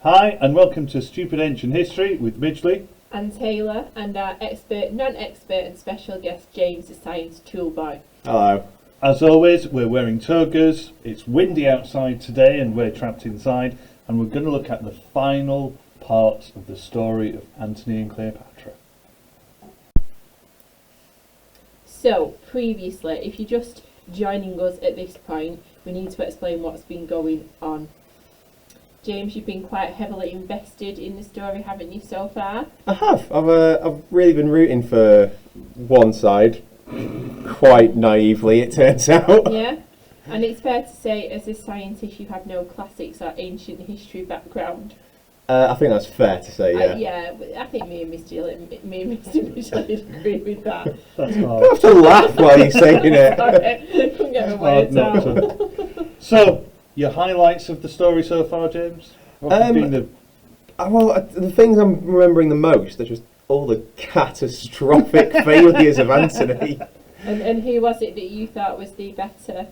Hi, and welcome to Stupid Ancient History with Midgley and Taylor, and our expert, non-expert and special guest James, the science toolboy. Hello. As always, we're wearing togas, it's windy outside today and we're trapped inside, and we're going to look at the final parts of the story of Antony and Cleopatra. So, previously, if you're just joining us at this point, we need to explain what's been going on. James, you've been quite heavily invested in the story, haven't you, so far? I have. I've really been rooting for one side, quite naively, it turns out. Yeah, and it's fair to say, as a scientist, you have no classics or ancient history background. I think that's fair to say, yeah. I think me and Mr. Mitchell agree with that. That's You hard. have to laugh while you're saying it. Sorry, couldn't get my words Not out. to. So, your highlights of the story so far, James? What have been the... The things I'm remembering the most are just all the catastrophic failures of Antony. And who was it that you thought was the better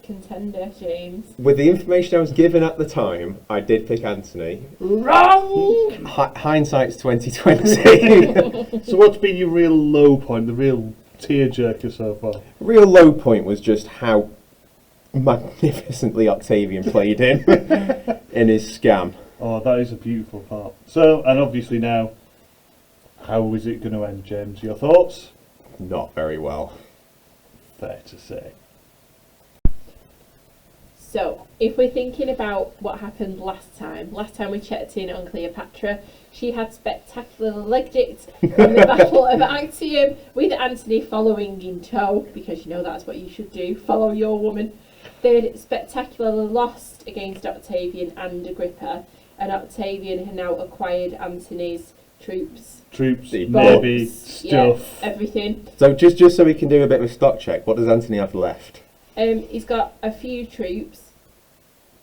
contender, James? With the information I was given at the time, I did pick Antony. Wrong! Hindsight's 2020. So what's been your real low point, the real tearjerker so far? Real low point was just how magnificently Octavian played him in his scam. Oh, that is a beautiful part. So, and obviously now, how is it going to end, James? Your thoughts? Not very well. Fair to say. So, if we're thinking about what happened last time we checked in on Cleopatra, she had spectacular leg dicks from the Battle of Actium, with Antony following in tow, because you know that's what you should do, follow your woman. They'd spectacularly lost against Octavian and Agrippa, and Octavian had now acquired Antony's troops, navy, stuff. yeah, everything. So just so we can do a bit of a stock check, what does Antony have left? He's got a few troops,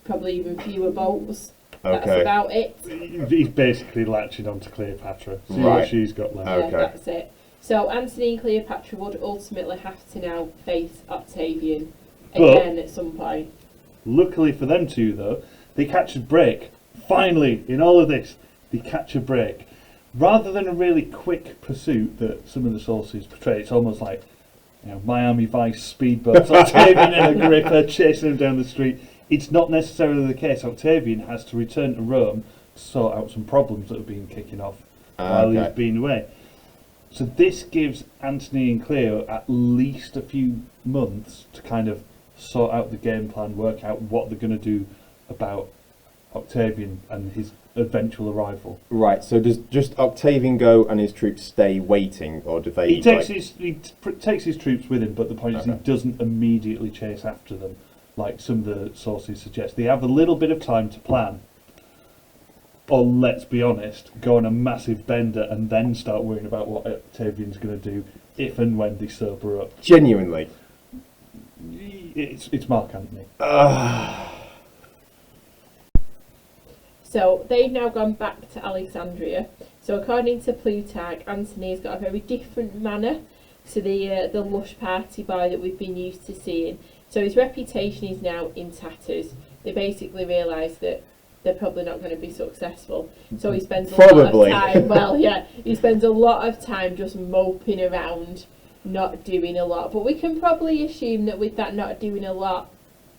probably even fewer boats. That's Okay. about it. He's basically latching onto Cleopatra. See Right. what she's got left. Okay. Yeah, that's it. So Antony and Cleopatra would ultimately have to now face Octavian again at some point. Luckily for them two, though, they catch a break. Finally, in all of this, they catch a break. Rather than a really quick pursuit that some of the sources portray, it's almost like, you know, Miami Vice speedboats, Octavian and Agrippa chasing them down the street. It's not necessarily the case. Octavian has to return to Rome to sort out some problems that have been kicking off while he's been away. So this gives Antony and Cleo at least a few months to kind of sort out the game plan, work out what they're going to do about Octavian and his eventual arrival. Right, so does just Octavian go and his troops stay waiting, or do they... He takes his troops with him, but the point is he doesn't immediately chase after them, like some of the sources suggest. They have a little bit of time to plan, or let's be honest, go on a massive bender and then start worrying about what Octavian's going to do if and when they sober up. Genuinely? It's Mark Antony. So they've now gone back to Alexandria. So according to Plutarch, Antony's got a very different manner to the lush party boy that we've been used to seeing. So his reputation is now in tatters. They basically realise that they're probably not going to be successful. So he spends a lot of time. Well, yeah, he spends a lot of time just moping around, not doing a lot. But we can probably assume that with that not doing a lot,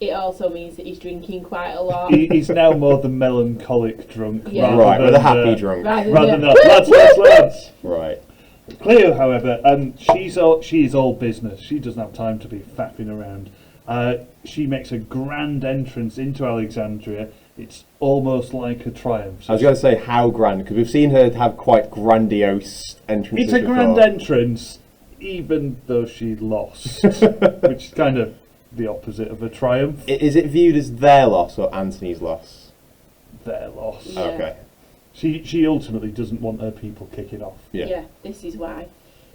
it also means that he's drinking quite a lot. He's now more the melancholic drunk, Yeah. Right, rather with than a happy drunk. Rather rather than than lads. Right. Cleo, however, she is all business. She doesn't have time to be faffing around. She makes a grand entrance into Alexandria. It's almost like a triumph. I was going to say how grand, because we've seen her have quite grandiose entrances It's a grand before. entrance, even though she lost, which is kind of the opposite of a triumph. Is it viewed as their loss or Antony's loss? Their loss. Yeah. Okay. She ultimately doesn't want her people kicking off. Yeah. This is why.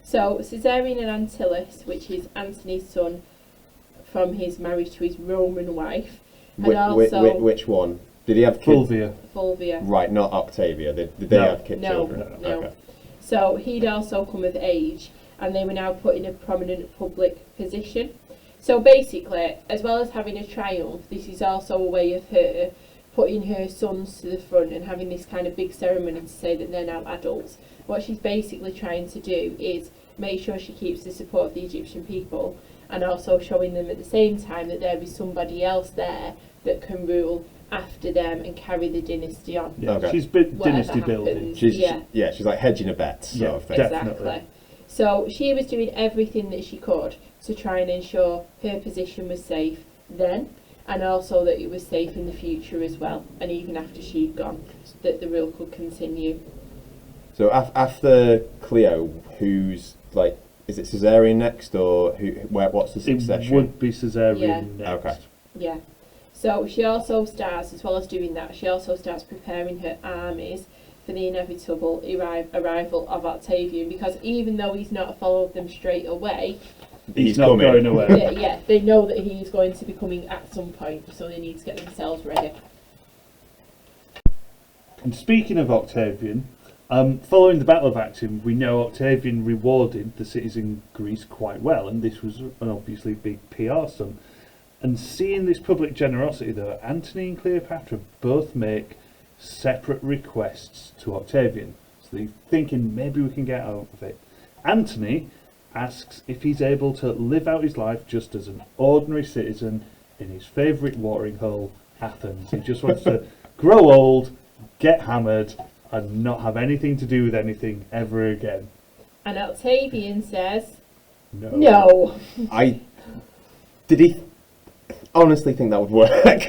So Caesarion and Antyllus, which is Antony's son from his marriage to his Roman wife, and also Which one? Did he have kids? Fulvia. Right, not Octavia. Did they have children? No. Okay. So he'd also come of age, and they were now put in a prominent public position. So basically, as well as having a triumph, this is also a way of her putting her sons to the front and having this kind of big ceremony to say that they're now adults. What she's basically trying to do is make sure she keeps the support of the Egyptian people, and also showing them at the same time that there is somebody else there that can rule after them and carry the dynasty on. Yeah, Okay. she's Whatever dynasty building. happens. She's Yeah. she's like hedging a bet sort of thing. Definitely. Exactly. So she was doing everything that she could to try and ensure her position was safe then, and also that it was safe in the future as well, and even after she'd gone, that the rule could continue. So after Cleo, who's like, is it Caesarion next, or what's the It succession? would be Caesarion Yeah. next. Okay. Yeah. So she also starts, as well as doing that, she also starts preparing her armies for the inevitable arrival of Octavian, because even though he's not followed them straight away, He's not coming. going away. they know that he's going to be coming at some point, so they need to get themselves ready. And speaking of Octavian, following the Battle of Actium, we know Octavian rewarded the cities in Greece quite well, and this was an obviously big PR stunt. And seeing this public generosity, though, Antony and Cleopatra both make separate requests to Octavian. So they're thinking maybe we can get out of it. Antony asks if he's able to live out his life just as an ordinary citizen in his favourite watering hole, Athens. He just wants to grow old, get hammered, and not have anything to do with anything ever again. And Octavian says, No. no. Did he honestly think that would work?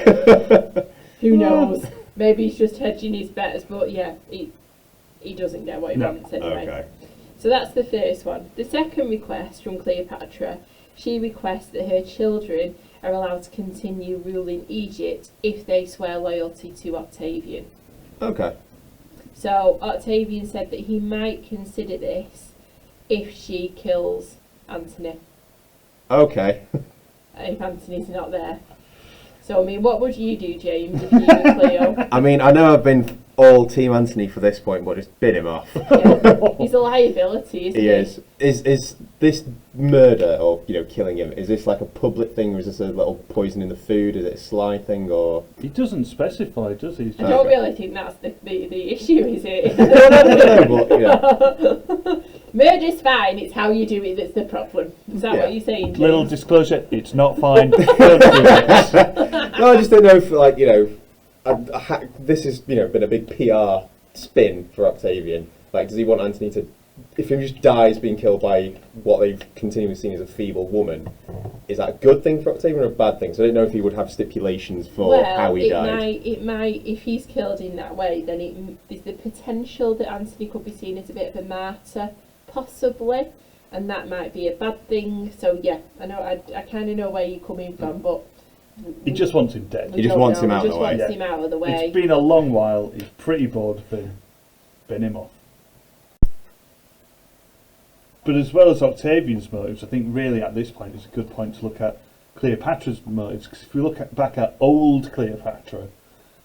Who knows? Maybe he's just hedging his bets, but yeah, he doesn't get what he No. wants anyway. Okay. So that's the first one. The second request from Cleopatra, she requests that her children are allowed to continue ruling Egypt if they swear loyalty to Octavian. Okay. So Octavian said that he might consider this if she kills Antony, Okay. if Antony's not there. So I mean, what would you do, James, if you were Cleo? I mean, I know I've been all Team Antony for this point, but just bin him off. Yeah. He's a liability, isn't He is. Is this murder, or killing him, is this like a public thing, or is this a little poison in the food? Is it a sly thing, or? He doesn't specify, does he? I don't really think that's the issue, is it? No, but, Murder's fine, it's how you do it that's the problem. Is that what you're saying, James? Little disclosure, it's not fine. Don't do it. No, I just don't know if this has been a big PR spin for Octavian. Like, does he want Antony to, if he just dies being killed by what they've continually seen as a feeble woman, is that a good thing for Octavian or a bad thing? So I don't know if he would have stipulations for how he died. It might, if he's killed in that way, then there's the potential that Antony could be seen as a bit of a martyr, possibly, and that might be a bad thing. So yeah, I know, I kind of know where you're coming from, but He just wants him dead. He just wants him out of the way. He just wants him out of the way. It's been a long while. He's pretty bored of him. Bin him off. But as well as Octavian's motives, I think really at this point it's a good point to look at Cleopatra's motives. Because if we look back at old Cleopatra,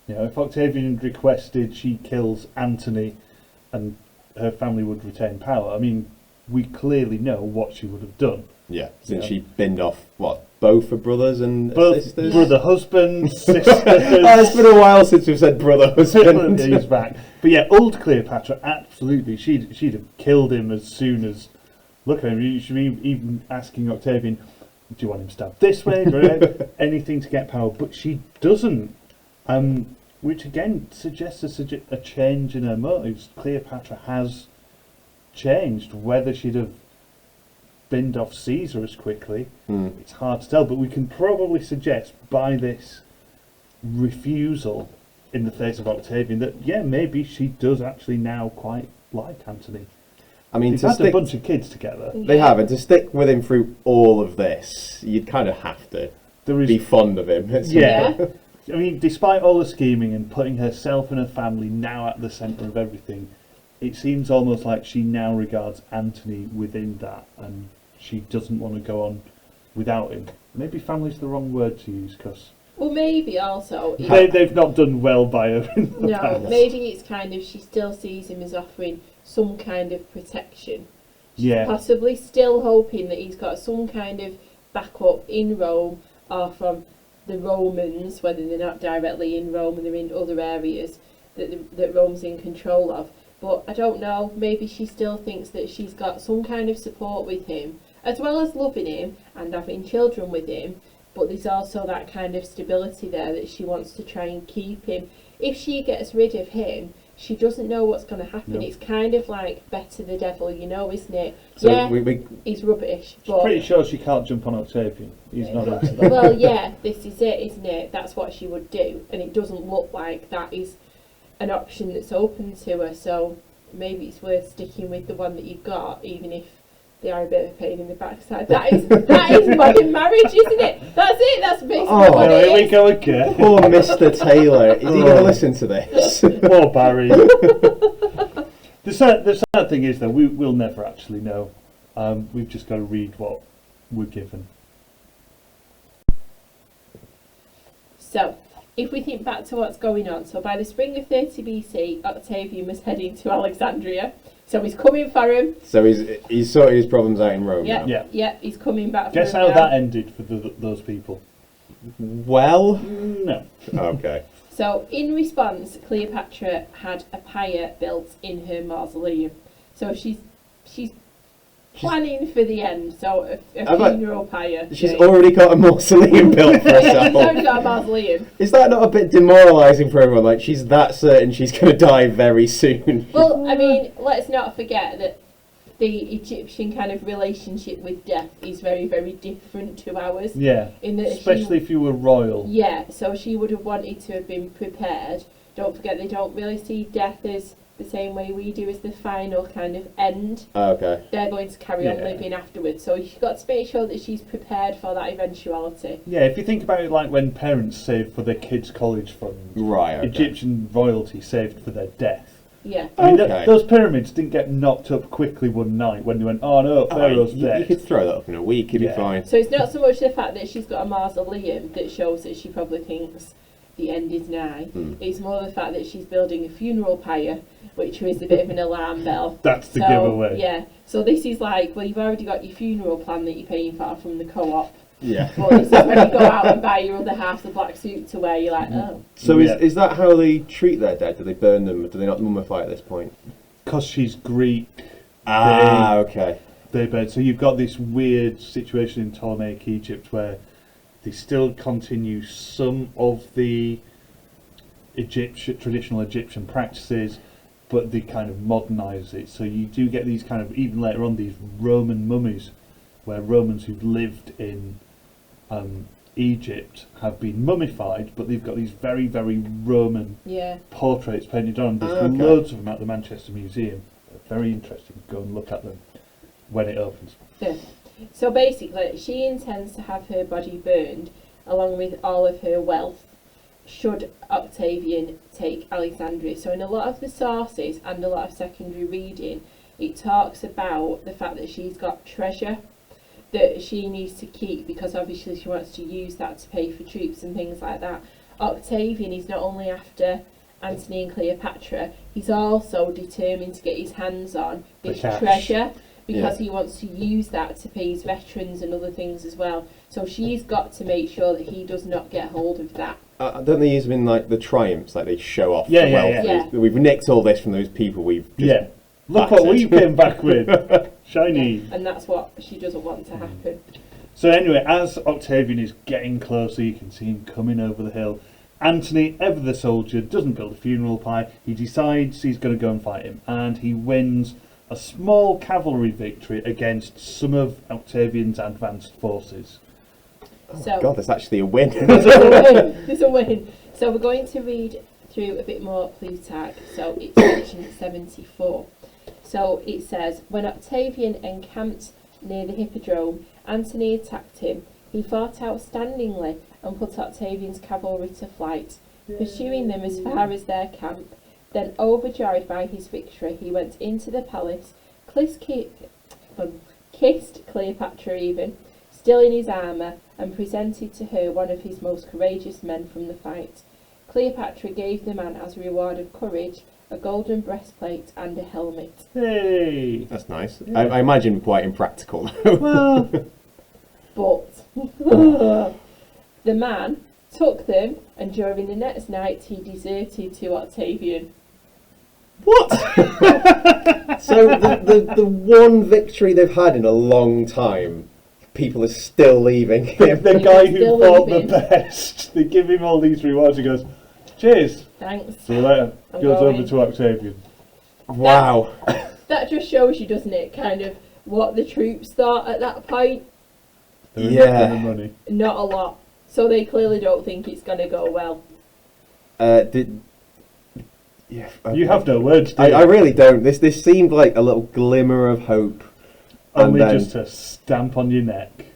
if Octavian requested she kills Antony and her family would retain power, I mean, we clearly know what she would have done. Yeah, since she binned off, both her brothers and Both sisters? brother, husband, sisters. It's been a while since we've said brother, husband. He's back. But yeah, old Cleopatra, absolutely, she'd have killed him as soon as. Look at him. You should be even asking Octavian, "Do you want him stabbed this way?" Anything to get power, but she doesn't. Which again suggests a change in her motives. Cleopatra has changed. Whether she'd have binned off Caesar as quickly, it's hard to tell. But we can probably suggest by this refusal in the face of Octavian that maybe she does actually now quite like Antony. I mean, They've had a bunch of kids together. They have, and to stick with him through all of this, you'd kind of have to be fond of him. Yeah. I mean, despite all the scheming and putting herself and her family now at the centre of everything, it seems almost like she now regards Antony within that, and she doesn't want to go on without him. Maybe family's the wrong word to use, because well, maybe also they've not done well by her in the past. Maybe it's kind of she still sees him as offering some kind of protection. Yeah. Possibly still hoping that he's got some kind of backup in Rome or from the Romans, whether they're not directly in Rome and they're in other areas that Rome's in control of. But I don't know, maybe she still thinks that she's got some kind of support with him, as well as loving him and having children with him, but there's also that kind of stability there that she wants to try and keep him. If she gets rid of him, she doesn't know what's going to happen. No. It's kind of like better the devil, isn't it? So yeah, he's rubbish. She's But pretty sure she can't jump on Octavian. He's not into that. well, yeah, this is it, isn't it? That's what she would do, and it doesn't look like that is an option that's open to her. So maybe it's worth sticking with the one that you've got, even if they are a bit of a pain in the backside. That is modern marriage, isn't it? That's it. That's basically what it here we is. go again. Poor Mr. Taylor. Is he going to listen to this? Poor Barry. The sad thing is, though, we'll never actually know. We've just got to read what we're given. So, if we think back to what's going on, so by the spring of 30 BC, Octavian was heading to Alexandria. So he's coming for him. So he's sorted his problems out in Rome now. Yeah, he's coming back Guess for how him now. that ended for those people? Well, No. okay. So, in response, Cleopatra had a pyre built in her mausoleum. So she's planning for the end. So a funeral pyre. She's already got a mausoleum built for She's already herself. got a mausoleum. Is that not a bit demoralising for everyone? Like, she's that certain she's going to die very soon. Well, I mean, let's not forget that the Egyptian kind of relationship with death is very, very different to ours. Yeah. In that Especially if you were royal. Yeah, so she would have wanted to have been prepared. Don't forget, they don't really see death as the same way we do, as the final kind of end. Okay. They're going to carry on Yeah. living afterwards. So you've got to make sure that she's prepared for that eventuality. Yeah, if you think about it like when parents saved for their kids' college funds, Right, okay. Egyptian royalty saved for their death. Yeah. I mean, Okay. those pyramids didn't get knocked up quickly one night when they went, oh no, Pharaoh's you dead. could throw that up in a week, it'd Yeah. be fine. So it's not so much the fact that she's got a mausoleum that shows that she probably thinks the end is nigh. It's more the fact that she's building a funeral pyre, which is a bit of an alarm bell. That's the So, giveaway. Yeah. So this is like, well, you've already got your funeral plan that you're paying for from the co-op. Yeah. But this is when you go out and buy your other half the black suit to wear. You're like, oh. So Yeah. is that how they treat their dead? Do they burn them? Do they not mummify at this point? Because she's Greek, Ah, okay. they buried. So you've got this weird situation in Ptolemaic Egypt where they still continue some of the traditional Egyptian practices, but they kind of modernise it. So you do get these kind of, even later on, these Roman mummies, where Romans who've lived in Egypt have been mummified, but they've got these very, very Roman Yeah. portraits painted on. There's Okay. loads of them at the Manchester Museum. They're very interesting. Go and look at them when it opens. Yeah. So basically, she intends to have her body burned along with all of her wealth should Octavian take Alexandria. So in a lot of the sources and a lot of secondary reading, it talks about the fact that she's got treasure that she needs to keep because obviously she wants to use that to pay for troops and things like that. Octavian is not only after Antony and Cleopatra, he's also determined to get his hands on this cash. treasure because Yeah. he wants to use that to pay his veterans and other things as well. So she's got to make sure that he does not get hold of that. Don't they use them in like the triumphs, like they show off Yeah, the yeah, wealth? yeah. We've nicked all this from those people we've just Yeah. Look what we battered. came back with. Shiny. And that's what she doesn't want to happen. So anyway, as Octavian is getting closer, you can see him coming over the hill. Antony, ever the soldier, doesn't build a funeral pyre. He decides he's going to go and fight him, and he wins a small cavalry victory against some of Octavian's advanced forces. So God, that's actually a win. there's a win. There's a win. So we're going to read through a bit more Plutarch. So it's section 74. So it says, when Octavian encamped near the hippodrome, Antony attacked him. He fought outstandingly and put Octavian's cavalry to flight, pursuing them as far as their camp. Then, overjoyed by his victory, he went into the palace, kissed Cleopatra even, still in his armour, and presented to her one of his most courageous men from the fight. Cleopatra gave the man as a reward of courage a golden breastplate and a helmet. Hey! That's nice. Yeah. I imagine quite impractical. Well, But the man took them, and during the next night he deserted to Octavian. What? So the one victory they've had in a long time, people are still leaving him. The guy who Still fought the leaving. best. They give him all these rewards. He goes, cheers. Thanks. See you later. I'm Goes going. over to Octavian. Wow. That just shows you, doesn't it, kind of what the troops thought at that point? They were Yeah. not giving money. Not a lot. So they clearly don't think it's going to go well. Yeah. You have no words, do you? I really don't. This seemed like a little glimmer of hope. Only and then- just to stamp on your neck.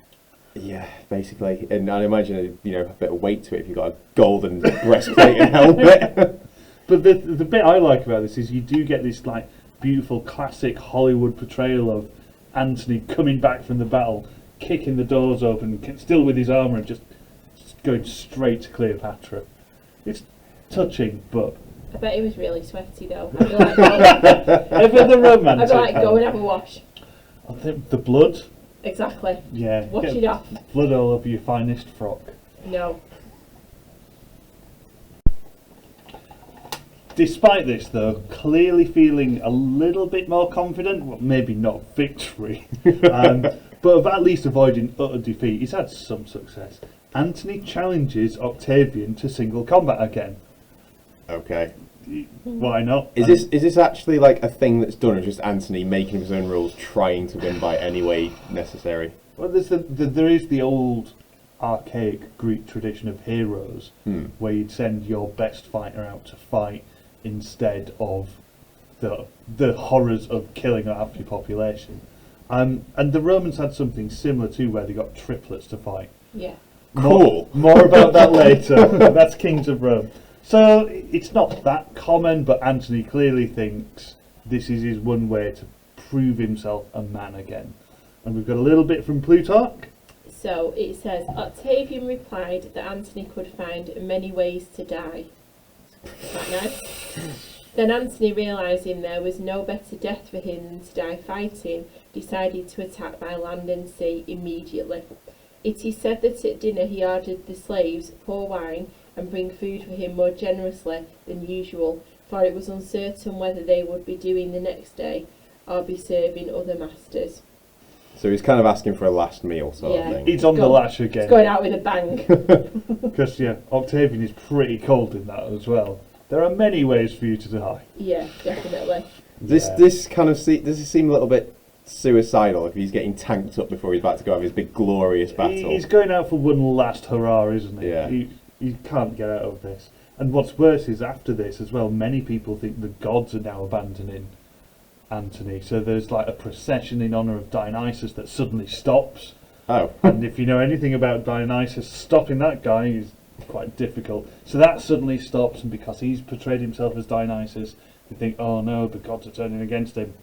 Yeah, basically. And I imagine a bit of weight to it if you've got a golden breastplate and helmet. But the bit I like about this is you do get this like beautiful classic Hollywood portrayal of Antony coming back from the battle, kicking the doors open, still with his armour, and just going straight to Cleopatra. It's touching, but I bet he was really sweaty though. I'd be like, go, ever the romantic. I'd be like, go element. and have a wash. I think the blood, Exactly. yeah, Wash get it off. blood all over your finest frock. No. Despite this, though, clearly feeling a little bit more confident, well, maybe not victory, but of at least avoiding utter defeat, he's had some success. Antony challenges Octavian to single combat again. Okay. Why not? Is this actually like a thing that's done, or just Antony making his own rules, trying to win by any way necessary? Well, there is the old archaic Greek tradition of heroes, where you'd send your best fighter out to fight instead of the horrors of killing half your population. And the Romans had something similar too, where they got triplets to fight. Yeah. Cool. More about that later. That's Kings of Rome. So it's not that common, but Antony clearly thinks this is his one way to prove himself a man again. And we've got a little bit from Plutarch. So it says, Octavian replied that Antony could find many ways to die. Quite nice. Then Antony, realising there was no better death for him than to die fighting, decided to attack by land and sea immediately. It is said that at dinner he ordered the slaves pour wine and bring food for him more generously than usual, for it was uncertain whether they would be doing the next day or be serving other masters. So he's kind of asking for a last meal sort Yeah. of thing. He's on the Go- lash It's again. going out with a bang. Because, yeah, Octavian is pretty cold in that as well. There are many ways for you to die. Yeah, definitely. This Yeah. this kind of does it seem a little bit suicidal if he's getting tanked up before he's about to go have his big glorious battle? He's going out for one last hurrah, isn't he? Yeah. He can't get out of this. And what's worse is after this as well, many people think the gods are now abandoning Antony. So there's like a procession in honour of Dionysus that suddenly stops. Oh. And if you know anything about Dionysus, stopping that guy is quite difficult. So that suddenly stops, and because he's portrayed himself as Dionysus, they think, oh no, the gods are turning against him.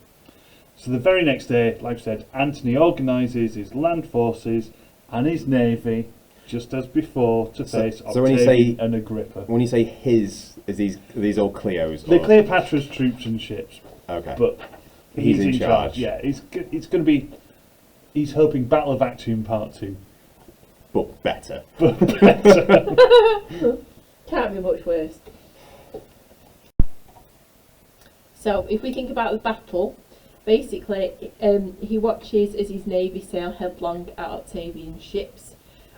So the very next day, like I said, Antony organises his land forces and his navy, just as before, to face so when you Octavian say- and Agrippa. When you say his, are these all Cleo's? The or- Cleopatra's troops and ships, Okay. but He's in charge. Yeah, it's going to be. He's hoping Battle of Actium Part 2. But better. Can't be much worse. So, if we think about the battle, basically, he watches as his navy sail headlong at Octavian's ships,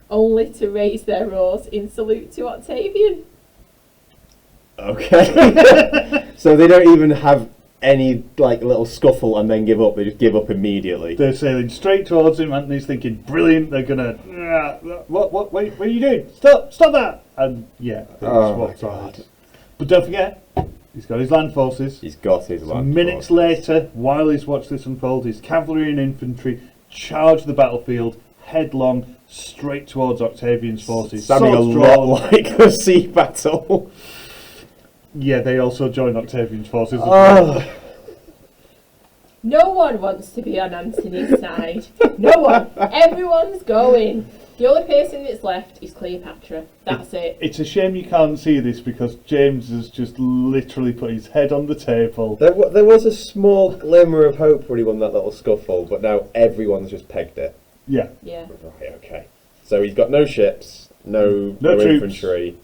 only to raise their oars in salute to Octavian. Okay. So they don't even have any like little scuffle and then give up. They just give up immediately. They're sailing straight towards him. Anthony's thinking, brilliant. They're gonna. What? Wait, what are you doing? Stop that! And yeah, they Oh swapped my God. sides. But don't forget, he's got his land forces. He's got his land. Minutes forces. later, while he's watched this unfold, his cavalry and infantry charge the battlefield headlong straight towards Octavian's forces. Sounding a Swords lot drawn. like a sea battle. Yeah, they also join Octavian's forces. as well. Oh. No one wants to be on Antony's side. No one. Everyone's going. The only person that's left is Cleopatra. That's it. It's a shame you can't see this because James has just literally put his head on the table. There was a small glimmer of hope when he won that little scuffle, but now everyone's just pegged it. Yeah. Yeah. Right, okay. So he's got no ships, no troops. infantry.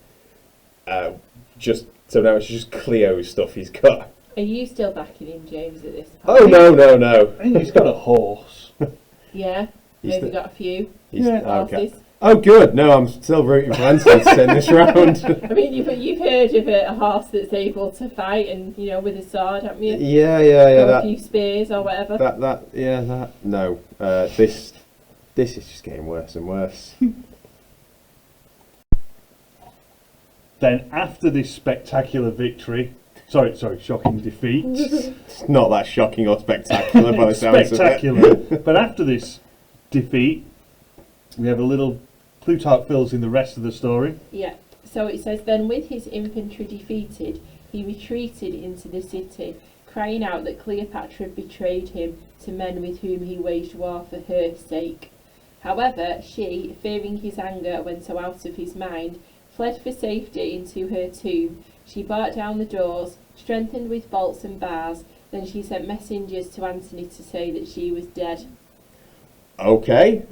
Just so now it's just Cleo's stuff he's got. Are you still backing in James at this point? Oh no! I think he's got a horse. Yeah, maybe got a few horses. Oh good. No, I'm still rooting for Anthony to end this round. I mean, you've heard of a horse that's able to fight and with a sword, haven't you? Yeah. Or a few spears or whatever. No. This is just getting worse and worse. Then after this spectacular victory, sorry, shocking defeat. It's not that shocking or spectacular by the sounds of it. Spectacular. But after this defeat, we have a little Plutarch fills in the rest of the story. Yeah. So it says, then with his infantry defeated, he retreated into the city, crying out that Cleopatra had betrayed him to men with whom he waged war for her sake. However, she, fearing his anger when so out of his mind, fled for safety into her tomb. She barred down the doors, strengthened with bolts and bars. Then she sent messengers to Antony to say that she was dead. Okay.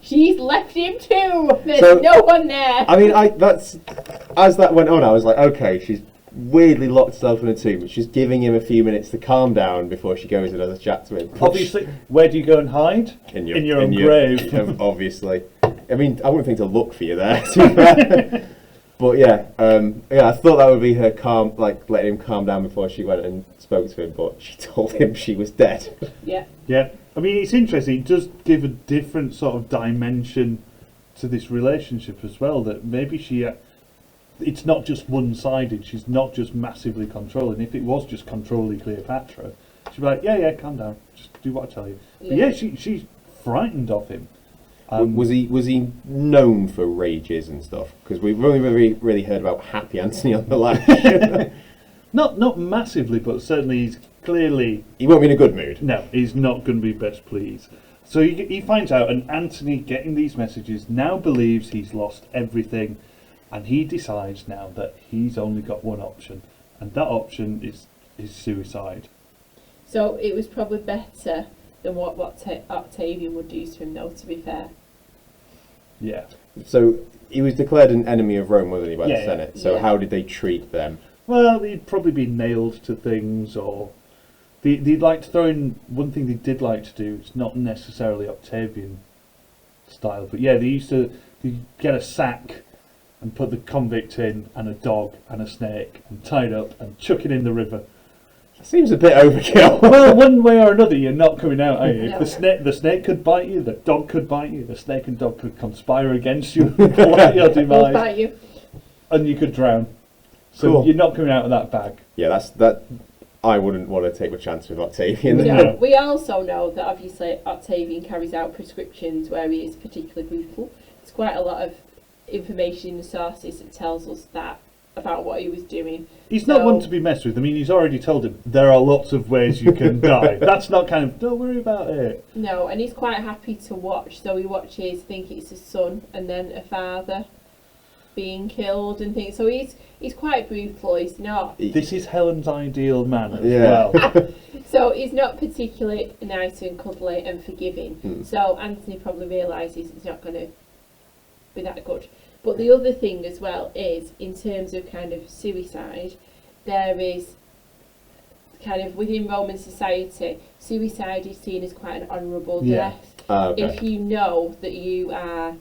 She's left him too. There's no one there. I mean, as that went on, I was like, okay, she's weirdly locked herself in a tomb, but she's giving him a few minutes to calm down before she goes and has a chat to him. Obviously, where do you go and hide? In your own grave. Obviously. I mean, I wouldn't think to look for you there, to be fair. But I thought that would be her calm, like letting him calm down before she went and spoke to him, but she told him she was dead. Yeah. Yeah. I mean, it's interesting. It does give a different sort of dimension to this relationship as well, that maybe it's not just one-sided. She's not just massively controlling. If it was just controlling Cleopatra, she'd be like, yeah, calm down. Just do what I tell you. But yeah, she's frightened of him. Was he known for rages and stuff? Because we've only really heard about Happy Antony on the lash. Not massively, but certainly he's clearly... He won't be in a good mood. No, he's not going to be best pleased. So he finds out, and Antony, getting these messages, now believes he's lost everything, and he decides now that he's only got one option, and that option is suicide. So it was probably better than what Octavian would do to him, though, to be fair. Yeah. So he was declared an enemy of Rome, wasn't he, by the Senate? So Yeah. how did they treat them? Well, he'd probably be nailed to things, or they'd like to throw in one thing they did like to do. It's not necessarily Octavian style, but yeah, they get a sack and put the convict in, and a dog and a snake, and tie it up and chuck it in the river. Seems a bit overkill. Well, one way or another, you're not coming out, are you? No. The snake could bite you, the dog could bite you, the snake and dog could conspire against you, plot your We'll demise, fight you. and you could drown. So Cool. you're not coming out of that bag. Yeah, that. I wouldn't want to take a chance with Octavian. No. We also know that obviously Octavian carries out prescriptions where he is particularly brutal. There's quite a lot of information in the sources that tells us that about what he was doing. He's not one to be messed with. I mean, he's already told him there are lots of ways you can die. That's not kind of, don't worry about it. No, and he's quite happy to watch. So he watches, I think it's a son and then a father being killed and things. So he's quite brutal. He's not. This is Helen's ideal man as Yeah. well. So he's not particularly nice and cuddly and forgiving. So Anthony probably realises it's not going to be that good. But the other thing as well is, in terms of kind of suicide, there is kind of within Roman society, suicide is seen as quite an honourable death. Okay. If you know that you are,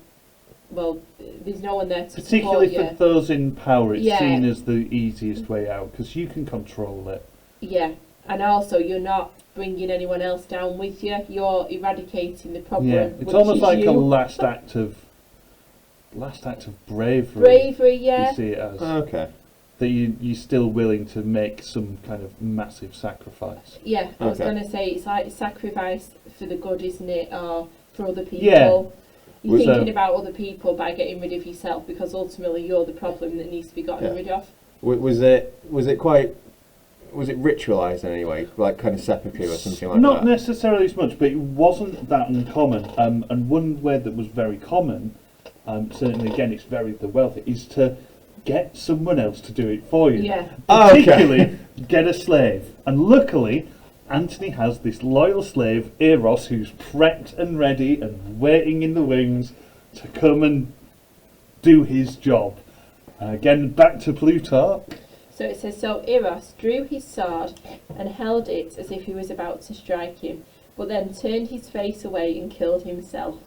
well, there's no one there to Particularly support for those in power, it's Yeah. seen as the easiest way out because you can control it. Yeah, and also you're not bringing anyone else down with you. You're eradicating the problem. Yeah, it's which almost is like you. a last act of bravery. Bravery, yeah. You see it as Okay. that you're still willing to make some kind of massive sacrifice. Yeah, I was Okay. going to say it's like sacrifice for the good, isn't it? Or for other people. Yeah. You're Was, thinking about other people by getting rid of yourself because ultimately you're the problem that needs to be gotten Yeah. rid of. Was it ritualised in any way, like kind of seppuku or something like Not that? necessarily as much, but it wasn't that uncommon. And one way that was very common, certainly again it's very the wealthy, is to get someone else to do it for you. Yeah. Oh, okay. Particularly get a slave. And luckily, Antony has this loyal slave, Eros, who's prepped and ready and waiting in the wings to come and do his job. Again, back to Plutarch. So it says, so Eros drew his sword and held it as if he was about to strike him, but then turned his face away and killed himself.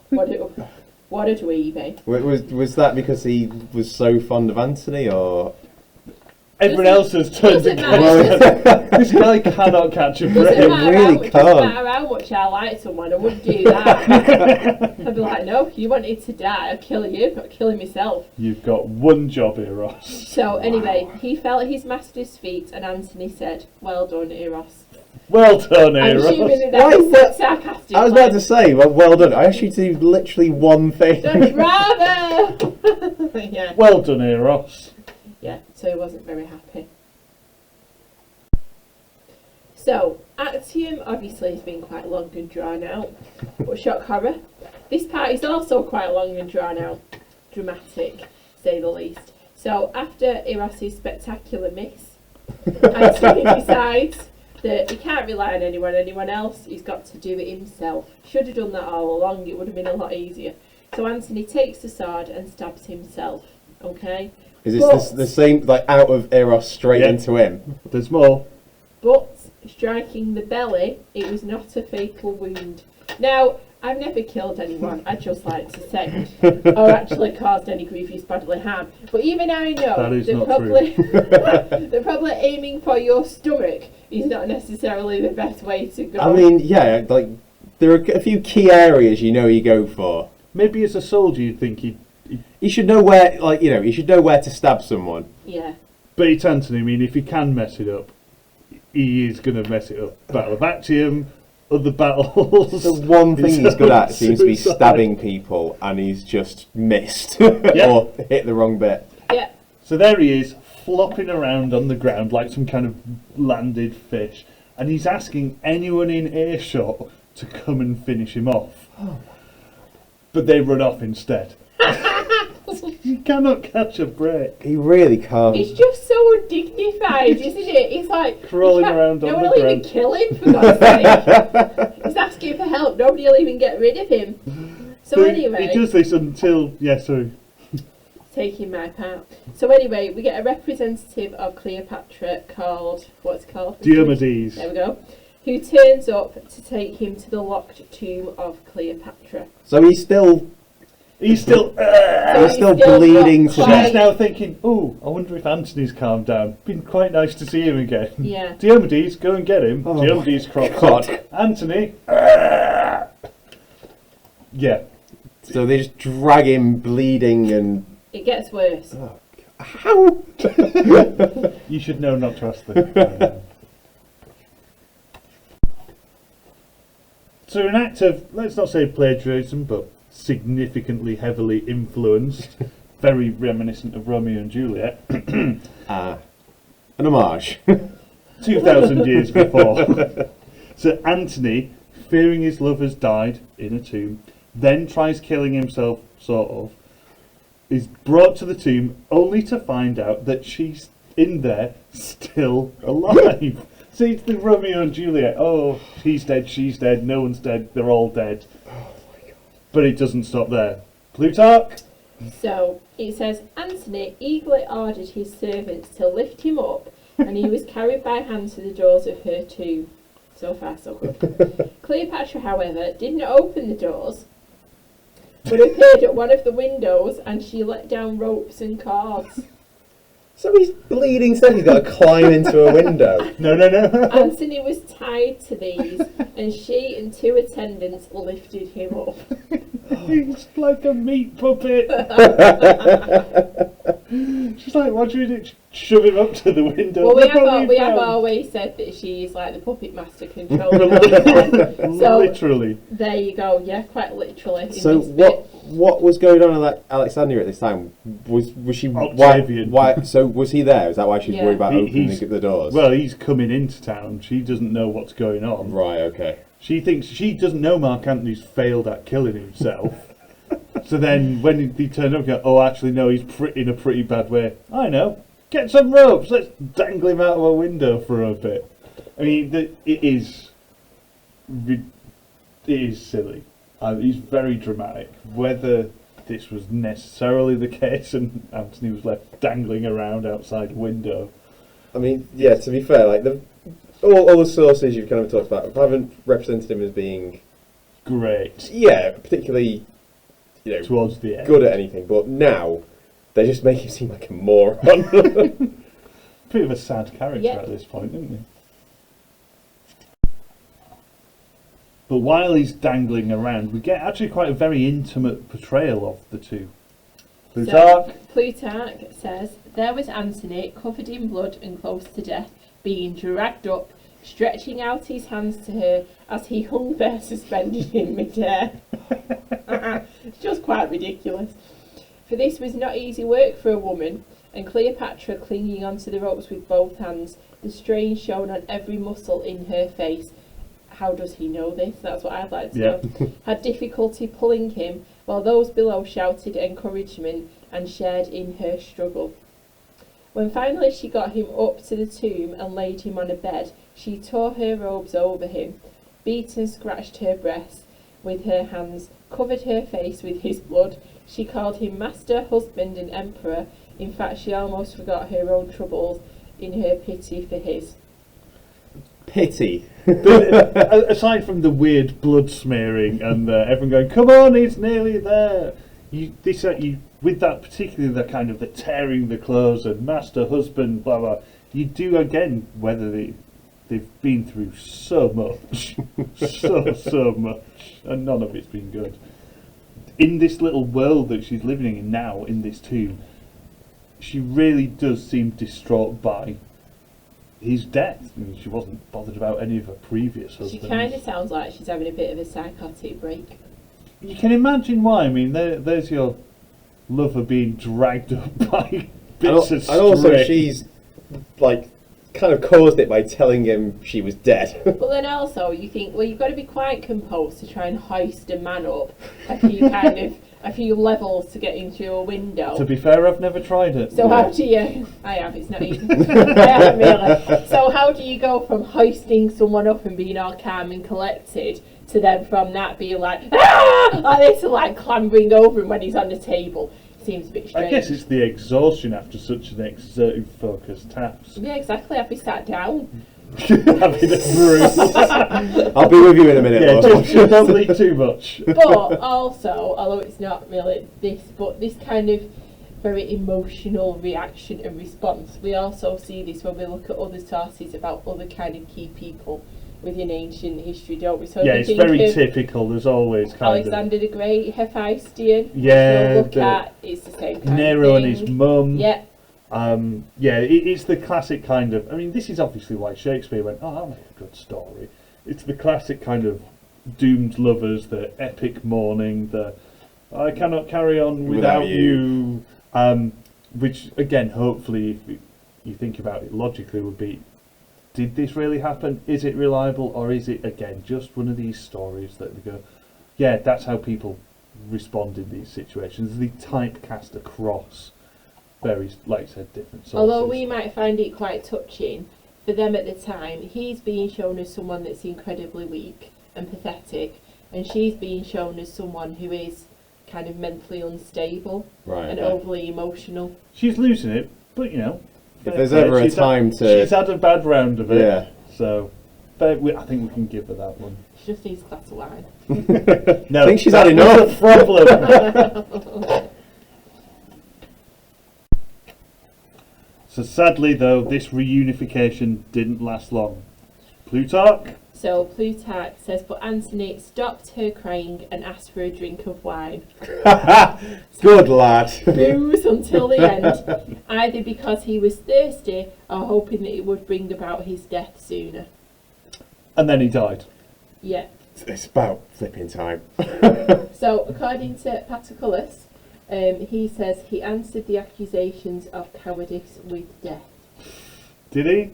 What a dweeb, eh? Was that because he was so fond of Antony, or...? Everyone else has turned doesn't against him. This guy cannot catch a break. Doesn't matter how much I like someone, I wouldn't do that. I'd be like, no, you wanted to die, I'll kill you, not killing myself. You've got one job, Eros. So anyway, he fell at his master's feet and Antony said, well done, Eros. Well done, I'm Eros. assuming that was sarcastic. I was about to say, well done. I asked you to do literally one thing. Bravo! Yeah. Well done, Eros. Yeah, so he wasn't very happy. So, Actium obviously has been quite long and drawn out, but shock horror. This part is also quite long and drawn out, dramatic, to say the least. So, after Eros's spectacular miss, Antony decides that he can't rely on anyone else, he's got to do it himself. Should have done that all along, it would have been a lot easier. So Antony takes the sword and stabs himself, okay? Is this the same, like, out of Eros straight into him? There's more. But, striking the belly, it was not a fatal wound. Now, I've never killed anyone, I'd just like to say, or actually caused any grievous bodily harm. But even I know That is they're not probably true. they're probably aiming for your stomach is not necessarily the best way to go. I mean, yeah, like, there are a few key areas you go for. Maybe as a soldier you'd think he'd... You should know where, like, you should know where to stab someone. Yeah. But it's Antony, I mean, if he can mess it up, he is going to mess it up. Battle of Actium, other battles. The one thing he's good at seems to be Suicide. stabbing people, and he's just missed. Yeah. Or hit the wrong bit. Yeah. So there he is, flopping around on the ground like some kind of landed fish, and he's asking anyone in earshot to come and finish him off. But they run off instead. You cannot catch a break. He really can't. It's just so dignified, isn't it? It's like Crawling you can't- around no on one the will even ground. kill him for God's sake. He's asking for help. Nobody will even get rid of him. So anyway, he does this until taking my part. So anyway, we get a representative of Cleopatra called what's it called? Diomedes. There we go. Who turns up to take him to the locked tomb of Cleopatra. So he's still He's still bleeding to not death. She's now thinking, oh, I wonder if Antony's calmed down. Been quite nice to see him again. Yeah. Diomedes, go and get him. Oh Diomedes crops God. up. Antony. Yeah. So they just drag him bleeding and... It gets worse. Oh, how? You should know not to ask them. So an act of, let's not say plagiarism, but significantly heavily influenced, very reminiscent of Romeo and Juliet, An homage. 2,000 years before. So Antony, fearing his love has died in a tomb, then tries killing himself, sort of, is brought to the tomb only to find out that she's in there still alive. See, it's the Romeo and Juliet. Oh, he's dead, no one's dead, they're all dead. But it doesn't stop there. Plutarch? So it says Antony eagerly ordered his servants to lift him up, and he was carried by hand to the doors of her tomb. So far, so good. Cleopatra, however, didn't open the doors, but appeared at one of the windows, and she let down ropes and cords. So he's bleeding, so he's got to climb into a window. No. Antony was tied to these, and she and two attendants lifted him up. He's like a meat puppet. She's like, what do you do? Shove him up to the window. Well, we have always said that she is like the puppet master controlling everything. So literally. there you go. Yeah, quite literally. So in this bit. what was going on at Alexandria at this time? Was she Octavian. why? So was he there? Is that why she's Yeah. worried about opening He's- the doors? Well, he's coming into town. She doesn't know what's going on. Right. Okay. She thinks she doesn't know Mark Antony's failed at killing himself. So then when he turned up, go, oh, actually no, he's in a pretty bad way. I know. Get some ropes. Let's dangle him out of a window for a bit. I mean, it is silly. It's very dramatic. Whether this was necessarily the case and Antony was left dangling around outside a window. I mean, yeah, to be fair, like all the sources you've kind of talked about haven't represented him as being great. Yeah, particularly, towards the end. Good at anything, but now they just make him seem like a moron. Bit of a sad character at this point, isn't he? But while he's dangling around, we get actually quite a very intimate portrayal of the two. Plutarch. So, Plutarch says, there was Antony, covered in blood and close to death, being dragged up, stretching out his hands to her as he hung there suspended in midair. It's just quite ridiculous. For this was not easy work for a woman, and Cleopatra clinging onto the ropes with both hands, the strain shown on every muscle in her face. How does he know this? That's what I'd like to know. Had difficulty pulling him, while those below shouted encouragement and shared in her struggle. When finally she got him up to the tomb and laid him on a bed, she tore her robes over him, beat and scratched her breasts with her hands, covered her face with his blood. She called him master, husband and emperor. In fact, she almost forgot her own troubles in her pity for his. Pity. Aside from the weird blood smearing and everyone going, "Come on, he's nearly there." With that, particularly the kind of the tearing the clothes and master, husband, blah blah. You do again whether they've been through so much, so much, and none of it's been good. In this little world that she's living in now, in this tomb, she really does seem distraught by his death. I mean, she wasn't bothered about any of her previous husbands. She kind of sounds like she's having a bit of a psychotic break. You can imagine why. I mean, there's your lover being dragged up by bits of string. And also she's, like, kind of caused it by telling him she was dead. But then also you think, well, you've got to be quite composed to try and hoist a man up a few levels to get into a window. To be fair, I've never tried it. So how do you... I have, it's not easy. I haven't really. So how do you go from hoisting someone up and being all calm and collected to then from that being like, ah! Like this, like clambering over him when he's on the table? Seems a bit strange. I guess it's the exhaustion after such an exertive, focused task. Yeah, exactly. I'd be sat down. Having a brew. I'll be with you in a minute. Yeah, just don't eat too much. But also, although it's not really this, but this kind of very emotional reaction and response, we also see this when we look at other sources about other kind of key people within ancient history, don't we? So yeah, it's very typical. There's always kind Alexander the Great, Hephaestion. Yeah, look at it's the same kind Nero of thing. and his mum. Yeah. It's the classic kind of. I mean, this is obviously why Shakespeare went, "Oh, I'll make a good story." It's the classic kind of doomed lovers, the epic mourning, the "I cannot carry on without you," which again, hopefully, if you think about it logically, would be. Did this really happen? Is it reliable, or is it again just one of these stories that we go, yeah, that's how people respond in these situations? They typecast across various, like I said, different sources. Although we might find it quite touching, for them at the time, he's being shown as someone that's incredibly weak and pathetic, and she's being shown as someone who is kind of mentally unstable and overly emotional. She's losing it, but you know. If there's ever a time to... She's had a bad round of it. Yeah. So, I think we can give her that one. She just needs a glass of wine. No, I think she's had enough. Problem. So sadly, though, this reunification didn't last long. Plutarch? So Plutarch says, but Antony stopped her crying and asked for a drink of wine. Good lad. Booze until the end, either because he was thirsty or hoping that it would bring about his death sooner. And then he died. Yeah. It's about flipping time. So according to Paterculus, he says he answered the accusations of cowardice with death. Did he?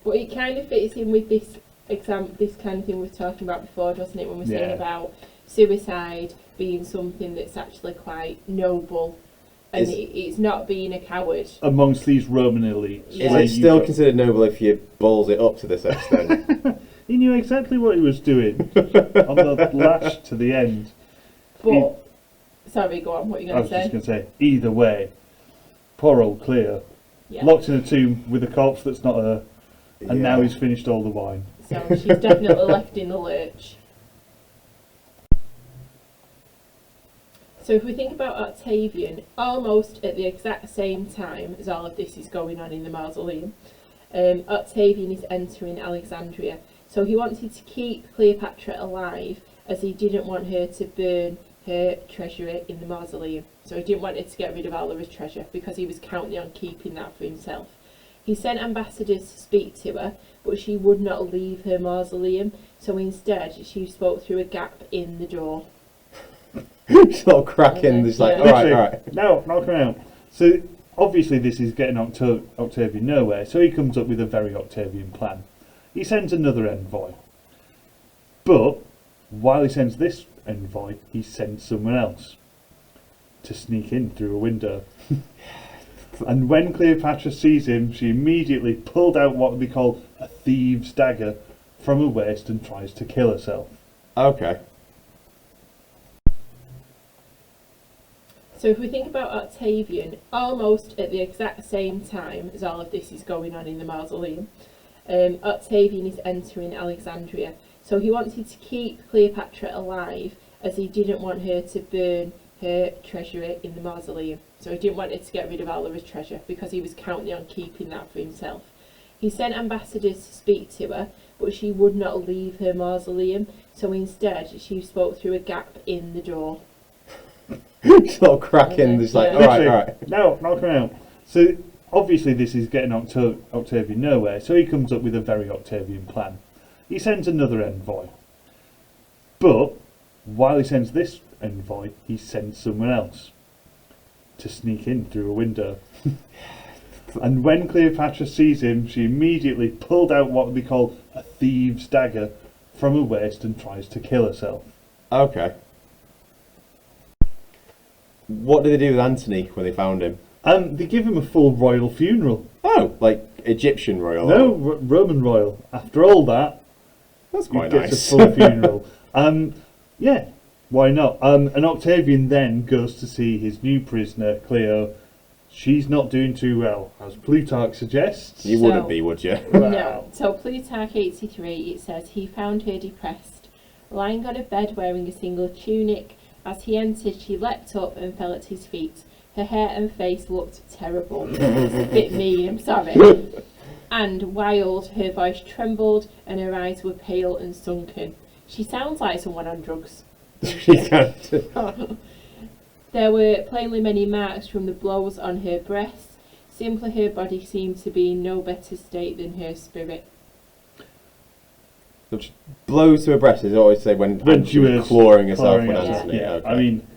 But it kind of fits in with this kind of thing we were talking about before, doesn't it? When we're saying about suicide being something that's actually quite noble, and it's not being a coward. Amongst these Roman elites. Is it still considered noble if you balls it up to this extent? He knew exactly what he was doing on the lash to the end. But, sorry, go on, what are you I going was to say? just going to say, either way, poor old Cleo, Yeah. locked in a tomb with a corpse that's not her, and now Yeah. he's finished all the wine. So she's definitely left in the lurch. So if we think about Octavian, almost at the exact same time as all of this is going on in the mausoleum, Octavian is entering Alexandria. So he wanted to keep Cleopatra alive, as he didn't want her to burn her treasure in the mausoleum. So he didn't want her to get rid of all of his treasure, because he was counting on keeping that for himself. He sent ambassadors to speak to her, but she would not leave her mausoleum, so instead she spoke through a gap in the door. Sort of cracking, just like, Yeah. alright, alright. No, knock him out. So obviously this is getting Octavian nowhere, so he comes up with a very Octavian plan. He sends another envoy. But while he sends this envoy, he sends someone else to sneak in through a window. And when Cleopatra sees him, she immediately pulled out what they call a thieves' dagger from her waist and tries to kill herself. Okay. So if we think about Octavian, almost at the exact same time as all of this is going on in the mausoleum, Octavian is entering Alexandria. So he wanted to keep Cleopatra alive, as he didn't want her to burn her treasure in the mausoleum. So he didn't want her to get rid of all of his treasure, because he was counting on keeping that for himself. He sent ambassadors to speak to her, but she would not leave her mausoleum, so instead she spoke through a gap in the door. Sort of cracking, just like, Yeah. alright, alright. No, knock him out. So obviously this is getting Octavian nowhere, so he comes up with a very Octavian plan. He sends another envoy. But while he sends this envoy, he sends someone else to sneak in through a window. And when Cleopatra sees him, she immediately pulled out what they call a thieves' dagger from her waist and tries to kill herself. Okay. What did they do with Antony when they found him? They give him a full royal funeral. Oh, like Egyptian royal? No, Roman royal. After all that, That's he quite gets nice. a full funeral. Yeah, why not? And Octavian then goes to see his new prisoner, Cleo. She's not doing too well, as Plutarch suggests. You wouldn't be, would you? No. So Plutarch 83, it says he found her depressed, lying on a bed wearing a single tunic. As he entered, she leapt up and fell at his feet. Her hair and face looked terrible. It's a bit mean, I'm sorry. And wild, her voice trembled and her eyes were pale and sunken. She sounds like someone on drugs. There were plainly many marks from the blows on her breasts. Simply her body seemed to be in no better state than her spirit. Which blows to her breast is always say when She she was was clawing herself clawing when herself, Antony. yeah. Okay. I mean,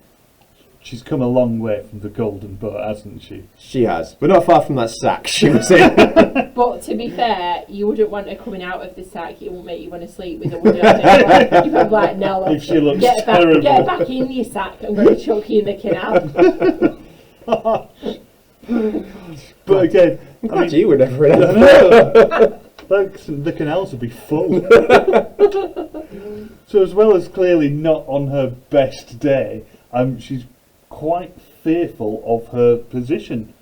she's come a long way from the golden boat, hasn't she? She has, but not far from that sack she was in. But to be fair, you wouldn't want her coming out of the sack. It won't make you want to sleep with her, would you? You'd be like, no, If she looks get terrible. back in your sack. I'm going to chuck you in the canal. But again, I'm I glad mean, you were never in I it. know. Like, the canals would be full. So as well as clearly not on her best day, she's quite fearful of her position.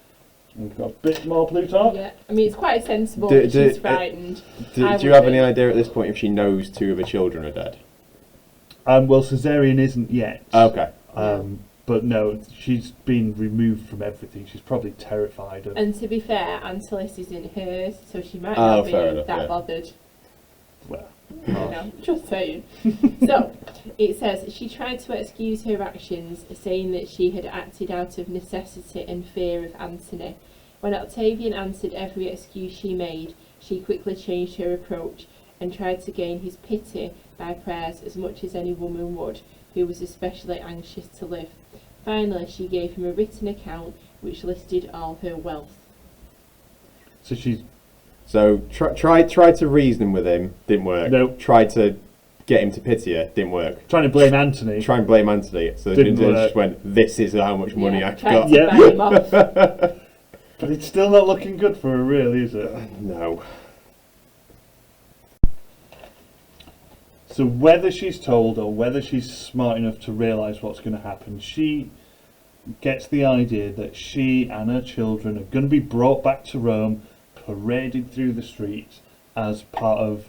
We've got a bit more Plutarch. Yeah, I mean, it's quite sensible Do- that do- she's frightened. Do I you have would any be. idea at this point if she knows two of her children are dead? Well, Caesarean isn't yet. Okay. But no, she's been removed from everything. She's probably terrified of. And to be fair, Antonys isn't hers, so she might Oh, not be fair enough, that yeah. bothered. Well, You know, just saying. So, it says, she tried to excuse her actions, saying that she had acted out of necessity and fear of Antony. When Octavian answered every excuse she made, she quickly changed her approach and tried to gain his pity by prayers as much as any woman would, who was especially anxious to live. Finally, she gave him a written account which listed all her wealth. so she's So tried to reason with him, didn't work. Nope. Tried to get him to pity her, didn't work. trying to blame Antony. Try and blame Antony. So Didn't they work. just went, this is how much money I've tried got. to Yeah. buy him off. But it's still not looking good for her, really, is it? No. So whether she's told or whether she's smart enough to realise what's going to happen, she gets the idea that she and her children are going to be brought back to Rome, paraded through the streets as part of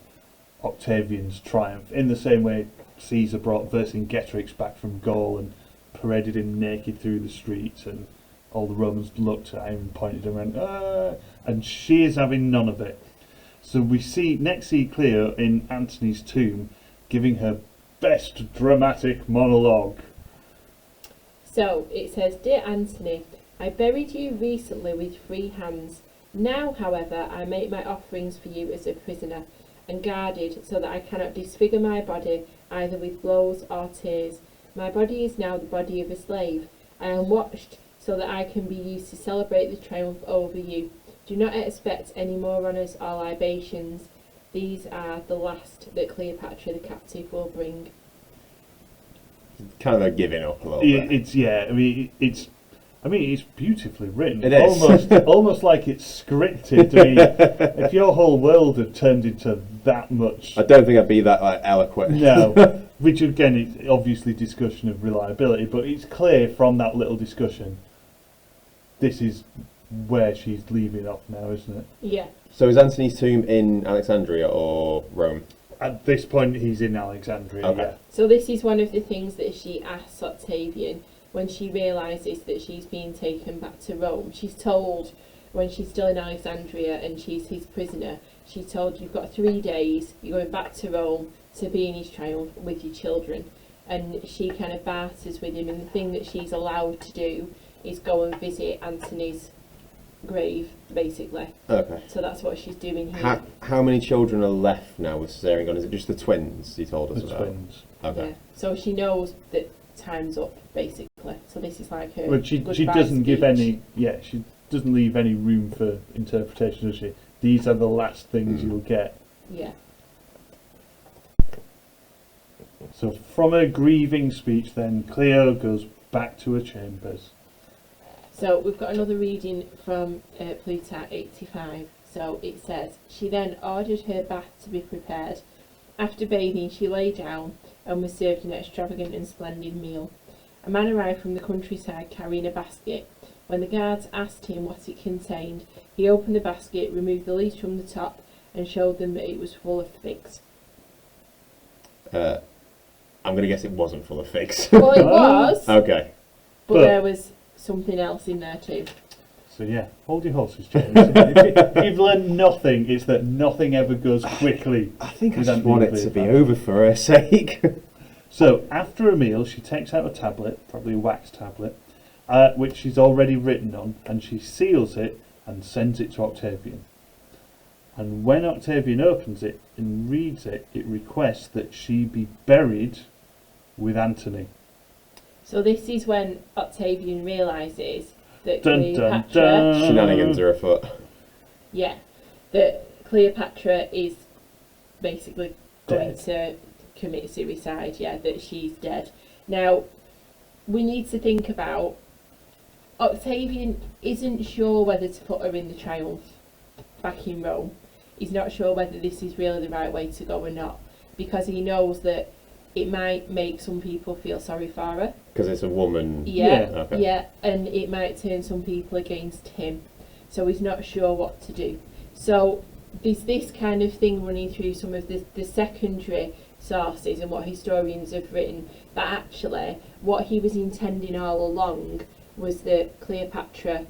Octavian's triumph, in the same way Caesar brought Vercingetorix back from Gaul and paraded him naked through the streets, and all the Romans looked at him and pointed and went, "Ah!" And she is having none of it. So we next see Cleo in Antony's tomb giving her best dramatic monologue. So it says, "Dear Antony, I buried you recently with free hands. Now, however, I make my offerings for you as a prisoner, and guarded so that I cannot disfigure my body either with blows or tears. My body is now the body of a slave. I am watched so that I can be used to celebrate the triumph over you. Do not expect any more honours or libations. These are the last that Cleopatra the captive will bring." Kind of a giving up a little bit. It's beautifully written. It is. Almost like it's scripted. If your whole world had turned into that much, I don't think I'd be that eloquent. No, which again is obviously discussion of reliability, but it's clear from that little discussion, this is where she's leaving off now, isn't it? Yeah. So is Antony's tomb in Alexandria or Rome? At this point, he's in Alexandria. Okay. Yeah. So this is one of the things that she asks Octavian when she realises that she's being taken back to Rome. She's told, when she's still in Alexandria and she's his prisoner, she's told, "You've got 3 days, you're going back to Rome to be in his triumph with your children." And she kind of barters with him, and the thing that she's allowed to do is go and visit Antony's grave, basically. Okay. So that's what she's doing here. How many children are left now with cesarean gone? Is it just the twins he told us The about? twins. Okay. Yeah. So she knows that time's up, basically. So this is like her But she goodbye doesn't give speech. any. Yeah, she doesn't leave any room for interpretation, does she? These are the last things you'll get. Yeah. So from her grieving speech, then Cleo goes back to her chambers. So we've got another reading from Plutarch 85. So it says, "She then ordered her bath to be prepared. After bathing, she lay down and was served an extravagant and splendid meal. A man arrived from the countryside carrying a basket. When the guards asked him what it contained, he opened the basket, removed the leaves from the top, and showed them that it was full of figs." I'm going to guess it wasn't full of figs. Well, it was, Okay. but there was something else in there too. So yeah, hold your horses, James. If you've learned nothing, it's that nothing ever goes quickly. I think I with just Antony want and it to be Cleopatra. over for her sake. So after a meal, she takes out a tablet, probably a wax tablet, which she's already written on, and she seals it and sends it to Octavian. And when Octavian opens it and reads it, it requests that she be buried with Antony. So this is when Octavian realises that Dun, dun, Cleopatra, dun. Shenanigans are afoot. yeah, that Cleopatra is basically going Dead. to commit suicide. Yeah, that she's dead. Now, we need to think about Octavian isn't sure whether to put her in the triumph back in Rome. He's not sure whether this is really the right way to go or not, because he knows that it might make some people feel sorry for her. Because it's a woman. Yeah, Okay. yeah, and it might turn some people against him. So he's not sure what to do. So there's this kind of thing running through some of the secondary sources and what historians have written, that actually what he was intending all along was that Cleopatra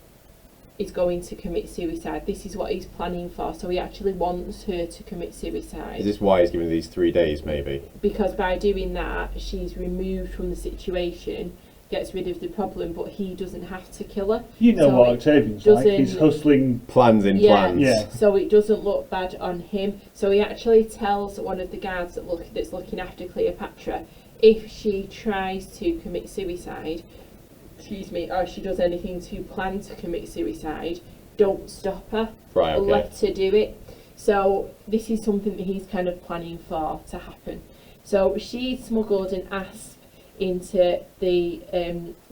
is going to commit suicide. This is what he's planning for. So he actually wants her to commit suicide. Is this why he's given these 3 days, maybe? Because by doing that, she's removed from the situation, gets rid of the problem, but he doesn't have to kill her. You know So what it Octavian's like. He's doesn't- hustling. Plans in Yeah. plans. Yeah. So it doesn't look bad on him. So he actually tells one of the guards that's looking after Cleopatra, if she tries to commit suicide, or she does anything to plan to commit suicide, don't stop her. Right, okay. Let her do it. So this is something that he's kind of planning for to happen. So she smuggled an asp into the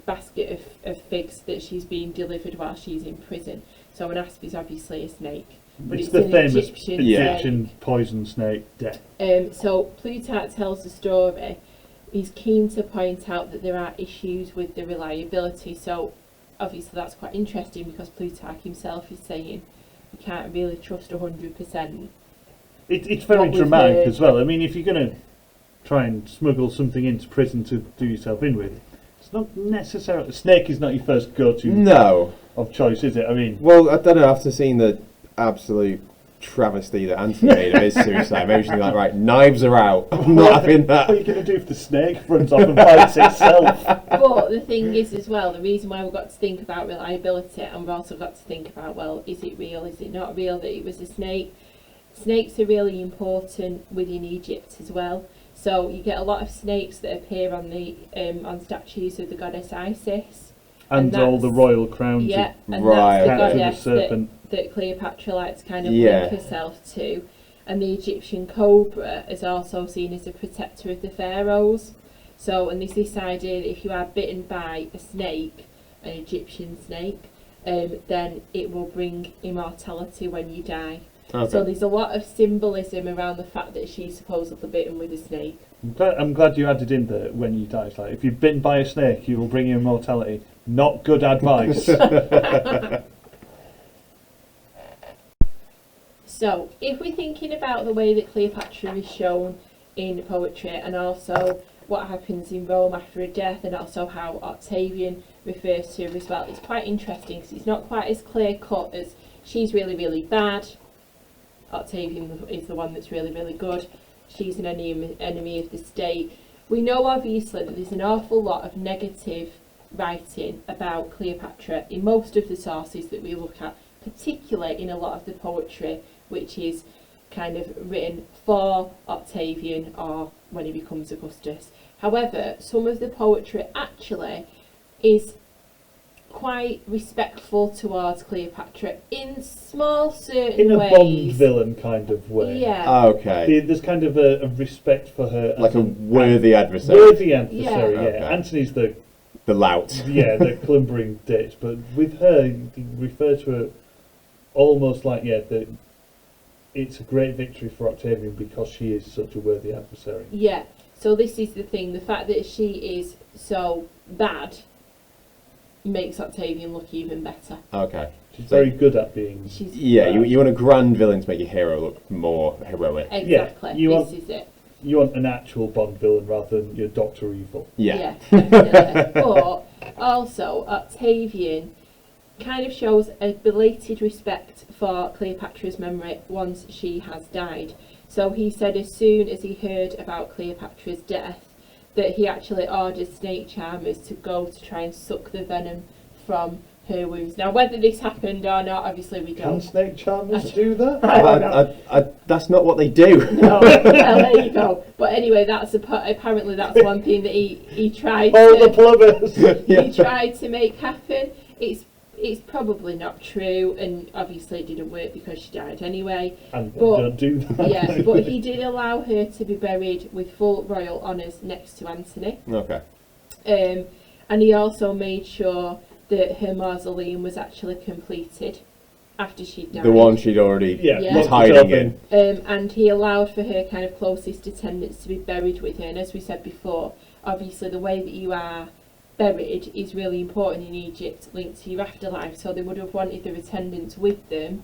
basket of figs that she's being delivered while she's in prison. So an asp is obviously a snake. But It's the an famous Egyptian Egyptian snake. poison snake Death. So Plutarch tells the story. He's keen to point out that there are issues with the reliability. So obviously that's quite interesting because Plutarch himself is saying you can't really trust 100%. It's very What we've dramatic heard. as well. I mean, if you're going to try and smuggle something into prison to do yourself in with, it's not necessarily... Snake is not your first go-to No. of choice, is it? I mean... Well, I don't know, after seeing the absolute travesty that Antony made of his suicide, maybe she's like, right, knives are out. I'm not having What are you that. going to do if the snake runs off and bites itself? But the thing is as well, the reason why we've got to think about reliability, and we've also got to think about, well, is it real, is it not real that it was a snake? Snakes are really important within Egypt as well. So you get a lot of snakes that appear on the on statues of the goddess Isis. And all the that's- royal crowns. Yeah, and Right, that's the Cat to the goddess serpent. that Cleopatra likes to kind of Yeah. link herself to. And the Egyptian cobra is also seen as a protector of the pharaohs. So, and there's this idea that if you are bitten by a snake, an Egyptian snake, then it will bring immortality when you die. Okay. So there's a lot of symbolism around the fact that she's supposedly bitten with a snake. I'm glad you added in the when you die. It's like, if you're bitten by a snake, you will bring you immortality. Not good advice. So, if we're thinking about the way that Cleopatra is shown in poetry, and also what happens in Rome after her death, and also how Octavian refers to her as well, it's quite interesting because it's not quite as clear cut as she's really, really bad. Octavian is the one that's really, really good. She's an enemy of the state. We know obviously that there's an awful lot of negative writing about Cleopatra in most of the sources that we look at, particularly in a lot of the poetry which is kind of written for Octavian or when he becomes Augustus. However, some of the poetry actually is quite respectful towards Cleopatra in small certain In a ways. Bond villain kind of way. Yeah. Okay. There's kind of a respect for her. Like as a an worthy adversary. worthy adversary, Yeah. yeah. Okay. Antony's the The lout. the clumbering ditch, but with her, you refer to her almost like it's a great victory for Octavian because she is such a worthy adversary. Yeah. So this is the thing, the fact that she is so bad makes Octavian look even better. Okay. She's very good at being. She's Yeah, you want a grand villain to make your hero look more heroic. exactly. you this want- is it. You want an actual Bond villain rather than your Doctor Evil. Yeah. Definitely. But also Octavian kind of shows a belated respect for Cleopatra's memory once she has died. So he said as soon as he heard about Cleopatra's death that he actually ordered snake charmers to go to try and suck the venom from her wounds. Now whether this happened or not, obviously we Can don't. snake charmers do that? That's not what they do. No, well, there you go. But anyway, apparently that's one thing that he tried All to the plumbers. he tried to make happen. It's probably not true, and obviously it didn't work because she died anyway. And But- don't do that. Yeah, but he did allow her to be buried with full royal honours next to Antony. Okay. And he also made sure that her mausoleum was actually completed after she died. The one she'd already Yeah, Yeah. was locked herself hiding in. And he allowed for her kind of closest attendants to be buried with her. And as we said before, obviously the way that you are buried is really important in Egypt, linked to your afterlife. So they would have wanted their attendants with them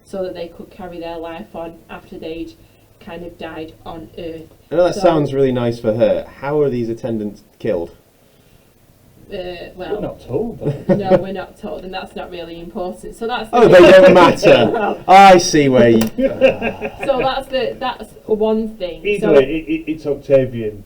so that they could carry their life on after they'd kind of died on Earth. I know that So- sounds really nice for her. How are these attendants killed? We're Well, not told. though. no, we're not told, and that's not really important. So that's Oh, they don't matter. I see where you... so that's one thing. Either So way, it's Octavian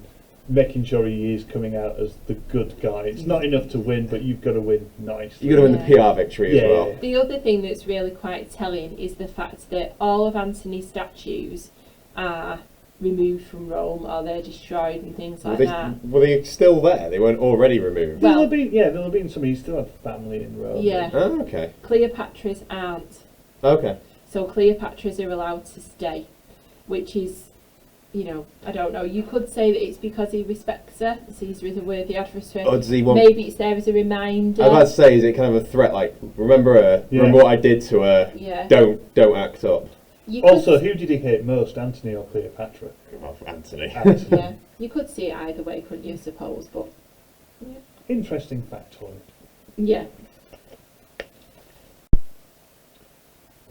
making sure he is coming out as the good guy. It's not enough to win, but you've got to win nicely. You've got to win the PR victory as well. the other thing that's really quite telling is the fact that all of Antony's statues are removed from Rome, or they're destroyed and things like that. Were they still there? They weren't already removed? Well- There'll have been some. He still had family in Rome. Yeah. Oh, okay. Cleopatra's aren't. Okay. So Cleopatra's are allowed to stay, which is you know, I don't know. You could say that it's because he respects her, sees her as a worthy adversary. Or does he want? Maybe it's there as a reminder. I was about to say, is it kind of a threat? Like, remember her? Yeah. Remember what I did to her? Yeah. Don't act up. You could Also, who did he hate most, Antony or Cleopatra? Well, Anthony. Antony. yeah, you could see it either way, couldn't you? Suppose, but Interesting factoid. yeah.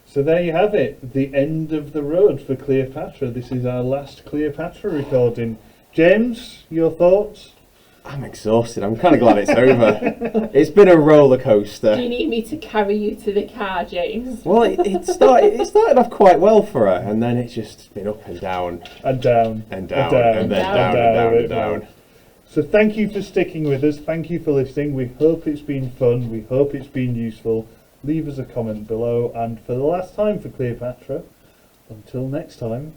So there you have it, the end of the road for Cleopatra. This is our last Cleopatra recording. James, your thoughts? I'm exhausted. I'm kind of glad it's over. It's been a roller coaster. Do you need me to carry you to the car, James? Well, it started off quite well for her, and then it's just been up and down, And down. and down, and then down, and down. So thank you for sticking with us. Thank you for listening. We hope it's been fun. We hope it's been useful. Leave us a comment below. And for the last time for Cleopatra, until next time,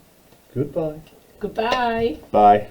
goodbye. Goodbye. Bye.